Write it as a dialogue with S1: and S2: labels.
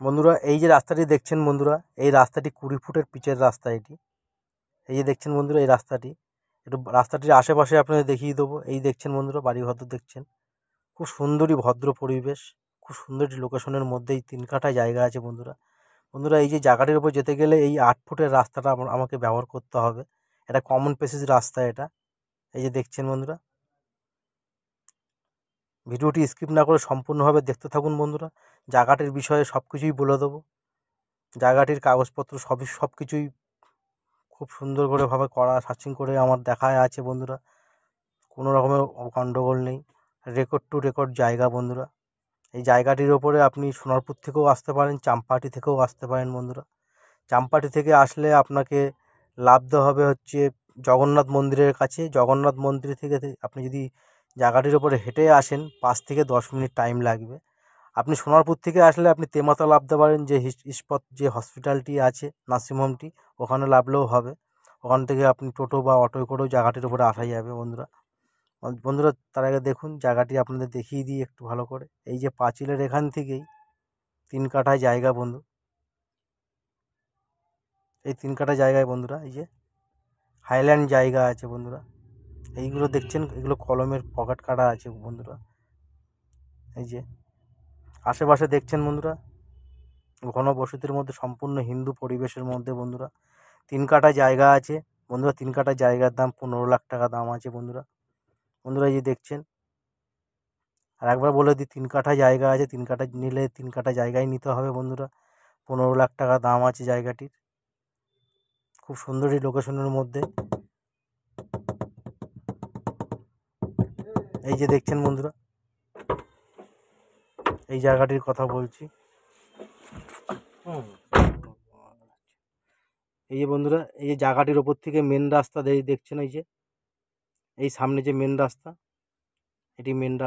S1: বন্ধুরা এই যে রাস্তাটি দেখছেন বন্ধুরা, এই রাস্তাটি 20 ফুটের পিচের রাস্তা এটি। এই যে দেখছেন বন্ধুরা এই রাস্তাটি, একটু রাস্তাটির আশেপাশে আপনাদের দেখিয়ে দেবো। এই দেখছেন বন্ধুরা বাড়িঘর দেখছেন, খুব সুন্দরই ভদ্র পরিবেশ, খুব সুন্দর একটি লোকেশনের মধ্যেই 3 কাঠা জায়গা আছে বন্ধুরা। বন্ধুরা এই যে জায়গাটির উপর যেতে গেলে এই 8 ফুটের রাস্তাটা আমাকে ব্যবহার করতে হবে। এটা কমন প্যাসেজ রাস্তা এটা। এই যে দেখছেন বন্ধুরা, ভিডিওটি স্কিপ না করে সম্পূর্ণভাবে দেখতে থাকুন বন্ধুরা। জায়গাটির বিষয়ে সব কিছুই বলে দেবো। জায়গাটির কাগজপত্র সব কিছুই খুব সুন্দর করে ভাবে করা, সার্চিং করে আমার দেখায় আছে বন্ধুরা। কোনো রকমের গণ্ডগোল নেই, রেকর্ড টু রেকর্ড জায়গা বন্ধুরা। এই জায়গাটির ওপরে আপনি সোনারপুর থেকেও আসতে পারেন, চাম্পাহাটি থেকেও আসতে পারেন বন্ধুরা। চাম্পাহাটি থেকে আসলে আপনাকে নামতে হবে হচ্ছে জগন্নাথ মন্দিরের কাছে। জগন্নাথ মন্দির থেকে আপনি যদি জায়গাটির ওপরে হেঁটে আসেন 5 থেকে 10 মিনিট টাইম লাগবে। আপনি সোনারপুর থেকে আসলে আপনি তেমাতা নামতে পারেন, যে ইস্পাত যে হসপিটালটি আছে নার্সিংহোমটি, ওখানে নামলেও হবে। ওখান থেকে আপনি টোটো বা অটোয় করেও জায়গাটির উপরে আসা যাবে বন্ধুরা। বন্ধুরা তার আগে দেখুন জায়গাটি আপনাদের দেখিয়ে দিই একটু ভালো করে। এই যে পাঁচিলের এখান থেকেই 3 কাঠা জায়গা বন্ধু। এই 3 কাঠা জায়গায় বন্ধুরা এই যে হাইল্যান্ড জায়গা আছে বন্ধুরা। এইগুলো দেখছেন, এগুলো কলমের পকেট কাটা আছে বন্ধুরা। এই যে আশেপাশে দেখছেন বন্ধুরা, ঘনবসতির মধ্যে সম্পূর্ণ হিন্দু পরিবেশের মধ্যে বন্ধুরা 3 কাঠা জায়গা আছে বন্ধুরা। 3 কাঠা জায়গার দাম 15 লাখ টাকা দাম আছে বন্ধুরা। বন্ধুরা এই যে দেখছেন, আর একবার বলে দিই 3 কাঠা জায়গা আছে, 3 কাঠা নিলে 3 কাঠা জায়গায় নিতে হবে বন্ধুরা। 15 লাখ টাকা দাম আছে জায়গাটির, খুব সুন্দর এই লোকেশনের মধ্যে। এই যে দেখছেন বন্ধুরা, এই জায়গাটির কথা বলছি। এই যে বন্ধুরা, এই যে জায়গাটির ওপর থেকে মেন রাস্তা দেখছেন, এই যে এই সামনে যে মেন রাস্তা, এটি মেন রাস্তা।